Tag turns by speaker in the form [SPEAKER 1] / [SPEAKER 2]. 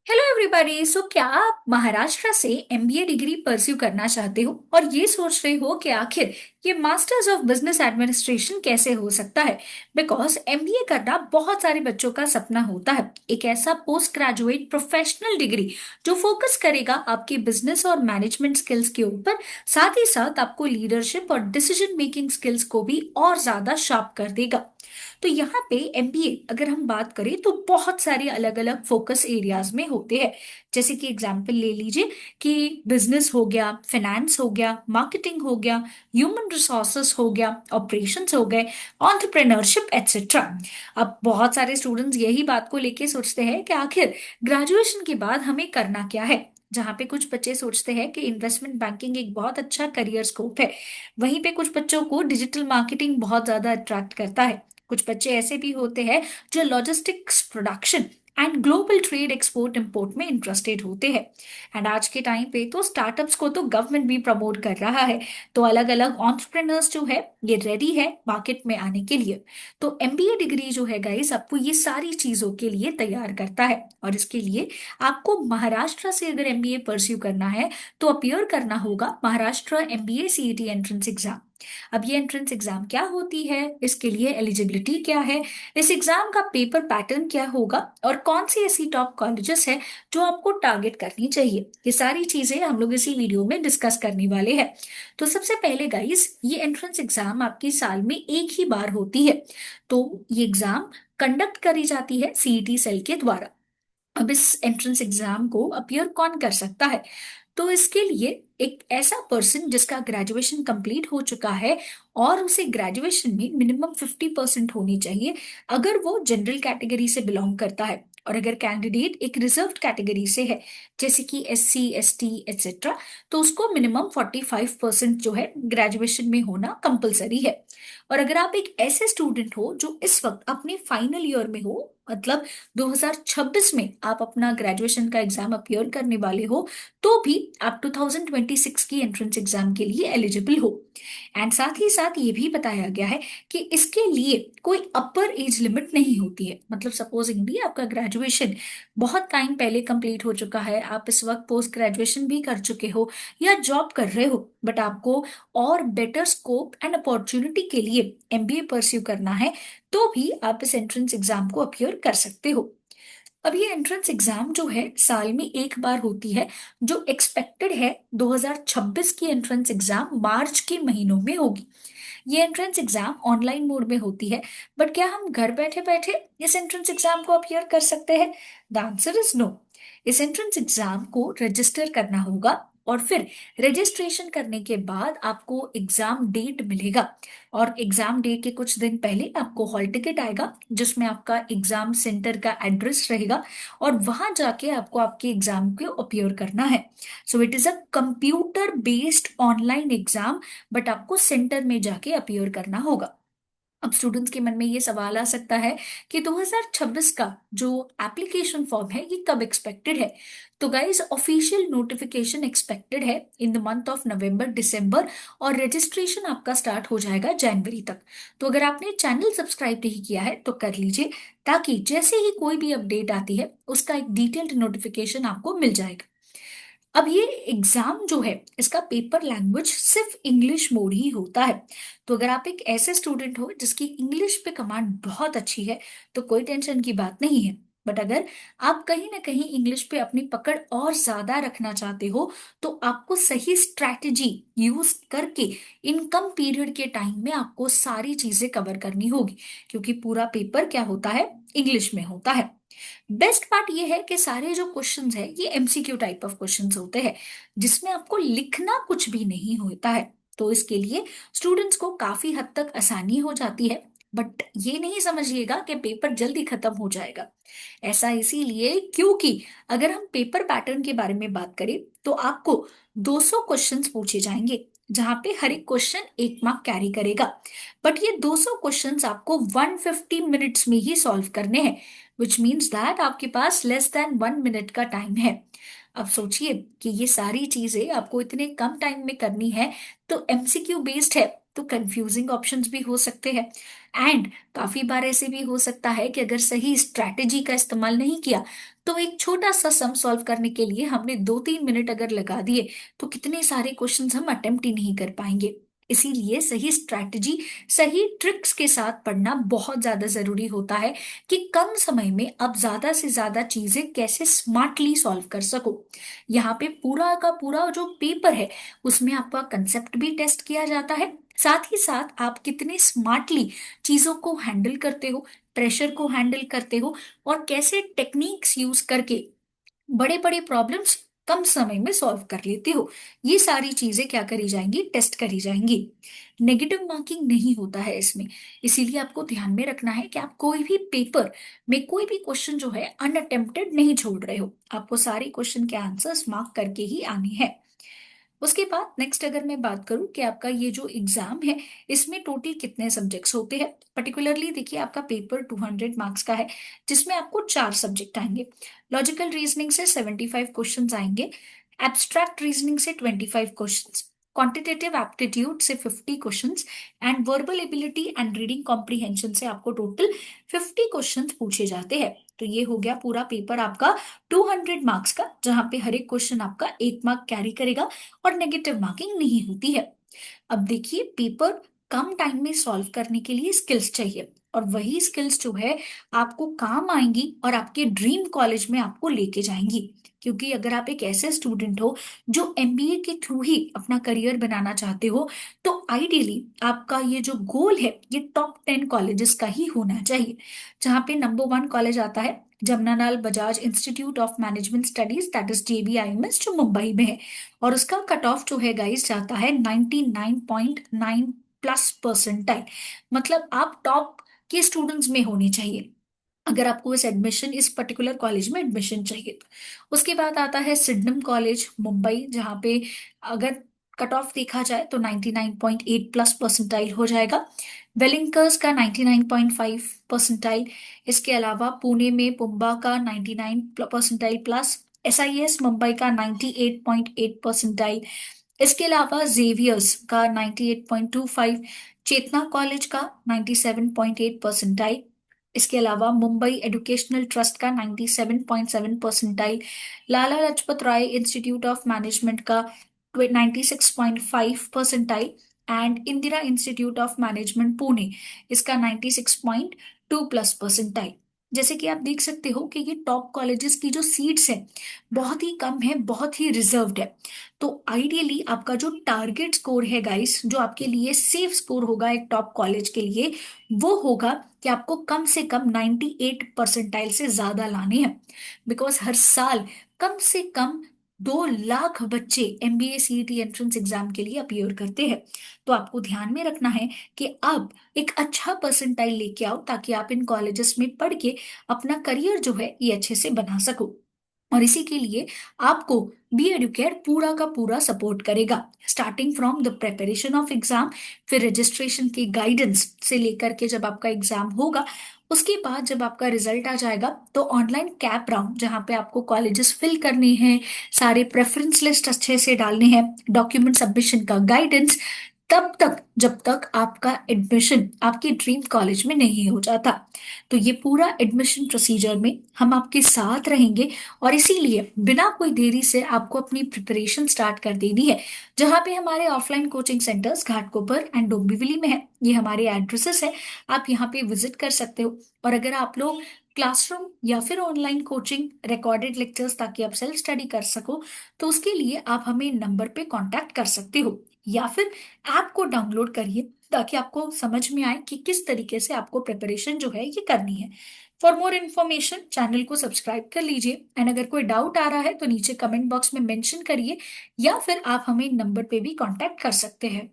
[SPEAKER 1] Hello everybody. सो क्या आप महाराष्ट्र से एमबीए डिग्री परस्यू करना चाहते हो और ये सोच रहे हो कि आखिर ये मास्टर्स ऑफ बिजनेस एडमिनिस्ट्रेशन कैसे हो सकता है? बिकॉज एमबीए करना बहुत सारे बच्चों का सपना होता है, एक ऐसा पोस्ट ग्रेजुएट प्रोफेशनल डिग्री जो फोकस करेगा आपकी बिजनेस और मैनेजमेंट स्किल्स के ऊपर, साथ ही साथ आपको लीडरशिप और डिसीजन मेकिंग स्किल्स को भी और ज्यादा शार्प कर देगा। तो यहाँ पे एमबीए अगर हम बात करें तो बहुत सारे अलग अलग फोकस एरियाज में होते हैं। जैसे कि एग्जांपल ले लीजिए कि बिजनेस हो गया, फाइनेंस हो गया, मार्केटिंग हो गया, ह्यूमन रिसोर्सेस हो गया, ऑपरेशंस हो गए, एंटरप्रेन्योरशिप एटसेट्रा। अब बहुत सारे स्टूडेंट्स यही बात को लेके सोचते हैं कि आखिर ग्रेजुएशन के बाद हमें करना क्या है। जहाँ पे कुछ बच्चे सोचते हैं कि इन्वेस्टमेंट बैंकिंग एक बहुत अच्छा करियर स्कोप है, वहीं पे कुछ बच्चों को डिजिटल मार्केटिंग बहुत ज्यादा अट्रैक्ट करता है। कुछ बच्चे ऐसे भी होते हैं जो logistics, production and global trade, export import में इंटरेस्टेड होते हैं। एंड आज के टाइम पे तो स्टार्टअप्स को तो गवर्नमेंट भी प्रमोट कर रहा है। तो अलग अलग एंटरप्रेन्योर्स जो है ये रेडी है मार्केट में आने के लिए। तो एमबीए डिग्री जो है गाइस आपको ये सारी चीजों के लिए तैयार करता है। और इसके लिए आपको महाराष्ट्र से अगर एमबीए परस्यू करना है तो अपियर करना होगा Maharashtra MBA CET entrance exam. अब ये एंट्रेंस एग्जाम क्या होती है, इसके लिए एलिजिबिलिटी क्या है, इस एग्जाम का पेपर पैटर्न क्या होगा और कौन सी ऐसी टॉप कॉलेजेस है जो आपको टारगेट करनी चाहिए, ये सारी चीजें हम लोग इसी वीडियो में डिस्कस करने वाले हैं। तो सबसे पहले गाइस ये एंट्रेंस एग्जाम आपकी साल में एक ही बार होती है। तो ये एग्जाम कंडक्ट करी जाती है सीईटी सेल के द्वारा। अब इस एंट्रेंस एग्जाम को अपियर कौन कर सकता है? तो इसके लिए एक ऐसा पर्सन जिसका ग्रेजुएशन कंप्लीट हो चुका है और उसे ग्रेजुएशन में मिनिमम 50% होनी चाहिए, अगर वो जनरल कैटेगरी से बिलोंग करता है। और अगर कैंडिडेट एक रिजर्व्ड कैटेगरी से है, जैसे कि एससी, एसटी एक्सेट्रा, तो उसको मिनिमम 45% जो है ग्रेजुएशन में होना कंपलसरी है। और अगर आप एक ऐसे स्टूडेंट हो जो इस वक्त अपने फाइनल ईयर में हो, मतलब 2026 में आप अपना ग्रेजुएशन का एग्जाम अपियर करने वाले हो, तो भी आप 2026 की एंट्रेंस एग्जाम के लिए एलिजिबल हो। एंड साथ ही साथ ये भी बताया गया है कि इसके लिए कोई अपर एज लिमिट नहीं होती है। मतलब सपोजिंगली आपका ग्रेजुएशन बहुत टाइम पहले कंप्लीट हो चुका है, आप इस वक्त पोस्ट ग्रेजुएशन भी कर चुके हो या जॉब कर रहे हो, बट आपको और बेटर स्कोप एंड अपॉर्चुनिटी के लिए एमबीए परस्यू करना है, तो भी आप इस एंट्रेंस एग्जाम को अपियर कर सकते हो। अब ये एंट्रेंस एग्जाम जो है साल में एक बार होती है, जो एक्सपेक्टेड है 2026 की एंट्रेंस एग्जाम मार्च के महीनों में होगी। ये एंट्रेंस एग्जाम ऑनलाइन मोड में होती है, बट क्या हम घर बैठे बैठे इस एंट्रेंस एग्जाम को अपियर कर सकते हैं? The answer is no. इस एंट्रेंस एग्जाम को रजिस्टर करना होगा और फिर रजिस्ट्रेशन करने के बाद आपको एग्जाम डेट मिलेगा। और एग्जाम डेट के कुछ दिन पहले आपको हॉल टिकट आएगा जिसमें आपका एग्जाम सेंटर का एड्रेस रहेगा और वहां जाके आपको आपके एग्जाम को अपियर करना है। So it is a computer based online exam, but आपको सेंटर में जाके अपियर करना होगा। अब स्टूडेंट्स के मन में ये सवाल आ सकता है कि 2026 का जो एप्लीकेशन फॉर्म है ये कब एक्सपेक्टेड है? तो गाइस ऑफिशियल नोटिफिकेशन एक्सपेक्टेड है in the month of November December, और रजिस्ट्रेशन आपका स्टार्ट हो जाएगा जनवरी तक। तो अगर आपने चैनल सब्सक्राइब नहीं किया है तो कर लीजिए, ताकि जैसे ही कोई भी अपडेट आती है उसका एक डिटेल्ड नोटिफिकेशन आपको मिल जाएगा। अब ये एग्जाम जो है इसका पेपर लैंग्वेज सिर्फ इंग्लिश मोड ही होता है। तो अगर आप एक ऐसे स्टूडेंट हो जिसकी इंग्लिश पे कमांड बहुत अच्छी है तो कोई टेंशन की बात नहीं है। बट अगर आप कहीं ना कहीं इंग्लिश पे अपनी पकड़ और ज्यादा रखना चाहते हो तो आपको सही स्ट्रैटेजी यूज करके इन कम पीरियड के टाइम में आपको सारी चीजें कवर करनी होगी, क्योंकि पूरा पेपर क्या होता है, इंग्लिश में होता है। बेस्ट पार्ट ये है कि सारे जो क्वेश्चंस है ये एमसीक्यू टाइप ऑफ क्वेश्चंस होते हैं, जिसमें आपको लिखना कुछ भी नहीं होता है। तो इसके लिए स्टूडेंट्स को काफी हद तक आसानी हो जाती है। बट ये नहीं समझिएगा कि पेपर जल्दी खत्म हो जाएगा। ऐसा इसीलिए क्योंकि अगर हम पेपर पैटर्न के बारे में बात करें तो आपको 200 क्वेश्चंस पूछे जाएंगे, जहां पे हर एक क्वेश्चन एक मार्क कैरी करेगा। बट ये 200 क्वेश्चंस आपको 150 मिनट्स में ही सॉल्व करने हैं, विच मीन्स दैट आपके पास लेस देन 1 मिनट का टाइम है। अब सोचिए कि ये सारी चीजें आपको इतने कम टाइम में करनी है, तो एमसीक्यू बेस्ड है तो कंफ्यूजिंग ऑप्शंस भी हो सकते हैं। एंड काफी बार ऐसे भी हो सकता है कि अगर सही स्ट्रैटेजी का इस्तेमाल नहीं किया तो एक छोटा सा सम सॉल्व करने के लिए हमने 2-3 मिनट अगर लगा दिए तो कितने सारे क्वेश्चंस हम अटेम्प्ट ही नहीं कर पाएंगे। इसीलिए सही स्ट्रैटेजी, सही ट्रिक्स के साथ पढ़ना बहुत ज्यादा जरूरी होता है कि कम समय में आप ज्यादा से ज्यादा चीजें कैसे स्मार्टली सॉल्व कर सको। यहाँ पे पूरा का पूरा जो पेपर है उसमें आपका कंसेप्ट भी टेस्ट किया जाता है, साथ ही साथ आप कितने स्मार्टली चीजों को हैंडल करते हो, प्रेशर को हैंडल करते हो, और कैसे टेक्निक्स यूज करके बड़े बड़े प्रॉब्लम्स कम समय में सॉल्व कर लेते हो। ये सारी चीजें क्या करी जाएंगी, टेस्ट करी जाएंगी। नेगेटिव मार्किंग नहीं होता है इसमें। इसीलिए आपको ध्यान में रखना है कि आप कोई भी पेपर में कोई भी क्वेश्चन जो है अनअटेम्प्टेड नहीं छोड़ रहे हो, आपको सारे क्वेश्चन के आंसर्स मार्क करके ही आने हैं। उसके बाद नेक्स्ट अगर मैं बात करूं कि आपका ये जो एग्जाम है इसमें टोटल कितने सब्जेक्ट्स होते हैं, पर्टिकुलरली देखिए आपका पेपर 200 मार्क्स का है जिसमें आपको 4 सब्जेक्ट आएंगे। लॉजिकल रीजनिंग से 75 क्वेश्चन आएंगे, एब्स्ट्रैक्ट रीजनिंग से 25 क्वेश्चन, क्वांटिटेटिव एप्टीट्यूड से 50 questions, and verbal ability and reading comprehension से आपको टोटल 50 क्वेश्चंस पूछे जाते हैं। तो ये हो गया पूरा पेपर आपका 200 मार्क्स का, जहां पे हर एक क्वेश्चन आपका 1 मार्क कैरी करेगा और नेगेटिव मार्किंग नहीं होती है। अब देखिए पेपर कम टाइम में सॉल्व करने के लिए स्किल्स चाहिए, और वही स्किल्स जो है आपको काम आएंगी और आपके ड्रीम कॉलेज में आपको लेके जाएंगी। क्योंकि अगर आप एक ऐसे स्टूडेंट हो जो एमबीए के थ्रू ही अपना करियर बनाना चाहते हो तो आइडियली आपका ये जो गोल है ये टॉप 10 कॉलेजेस का ही होना चाहिए। जहाँ पे नंबर 1 कॉलेज आता है Jamnalal Bajaj institute of management studies, that is JBIMS, जो मुंबई में है। और उसका कट ऑफ जो है गाइस जाता है 99.9 प्लस परसेंटाइल। मतलब आप टॉप के स्टूडेंट्स में होने चाहिए अगर आपको इस एडमिशन, इस पर्टिकुलर कॉलेज में एडमिशन चाहिए तो। उसके बाद आता है सिडनम कॉलेज मुंबई, जहाँ पे अगर कट ऑफ देखा जाए तो 99.8 प्लस परसेंटाइल हो जाएगा। वेलिंकर्स का 99.5 परसेंटाइल। इसके अलावा पुणे में पुम्बा का 99 परसेंटाइल प्लस। एसआईएस मुंबई का 98.8 परसेंटाइल। इसके अलावा जेवियर्स का 98.25, चेतना कॉलेज का 97.8 परसेंटाइल। इसके अलावा मुंबई एजुकेशनल ट्रस्ट का 97.7 percentile. Lala Lajpat Rai institute of management का 96.5 percentile. And Indira institute of management Pune, इसका 96.2 प्लस परसेंटाइल। जैसे कि आप देख सकते हो कि ये टॉप कॉलेजेस की जो सीट्स हैं बहुत ही कम है, बहुत ही रिजर्व्ड है। तो आइडियली आपका जो टारगेट स्कोर है गाइस, जो आपके लिए सेफ स्कोर होगा एक टॉप कॉलेज के लिए, वो होगा कि आपको कम से कम 98 परसेंटाइल से ज्यादा लाने हैं। बिकॉज हर साल कम से कम 2 लाख बच्चे एमबीए सीईटी एंट्रेंस एग्जाम के लिए अपीयर करते हैं। तो आपको ध्यान में रखना है कि आप एक अच्छा परसेंटाइल लेके आओ ताकि आप इन कॉलेजेस में पढ़ के अपना करियर जो है ये अच्छे से बना सको। और इसी के लिए आपको बी एडुकेयर पूरा का पूरा सपोर्ट करेगा, starting from the preparation of exam, फिर रजिस्ट्रेशन की गाइडेंस से लेकर के जब आपका एग्जाम होगा, उसके बाद जब आपका रिजल्ट आ जाएगा तो ऑनलाइन कैप राउंड जहाँ पे आपको कॉलेजेस फिल करने हैं, सारे प्रेफरेंस लिस्ट अच्छे से डालने हैं, डॉक्यूमेंट सबमिशन का गाइडेंस, तब तक जब तक आपका एडमिशन आपके ड्रीम कॉलेज में नहीं हो जाता। तो ये पूरा एडमिशन प्रोसीजर में हम आपके साथ रहेंगे, और इसीलिए बिना कोई देरी से आपको अपनी प्रिपरेशन स्टार्ट कर देनी है। जहाँ पे हमारे offline coaching centres Ghatkopar and Dombivli में है, ये हमारे एड्रेसेस है, आप यहाँ पे विजिट कर सकते हो। और अगर आप लोग क्लासरूम या फिर ऑनलाइन कोचिंग रिकॉर्डेड लेक्चर्स ताकि आप सेल्फ स्टडी कर सको, तो उसके लिए आप हमें नंबर पे कांटेक्ट कर सकते हो, या फिर ऐप को डाउनलोड करिए ताकि आपको समझ में आए कि किस तरीके से आपको प्रिपरेशन जो है ये करनी है। फॉर मोर इन्फॉर्मेशन चैनल को सब्सक्राइब कर लीजिए, एंड अगर कोई डाउट आ रहा है तो नीचे कमेंट बॉक्स में मेंशन करिए, या फिर आप हमें नंबर पे भी कांटेक्ट कर सकते हैं।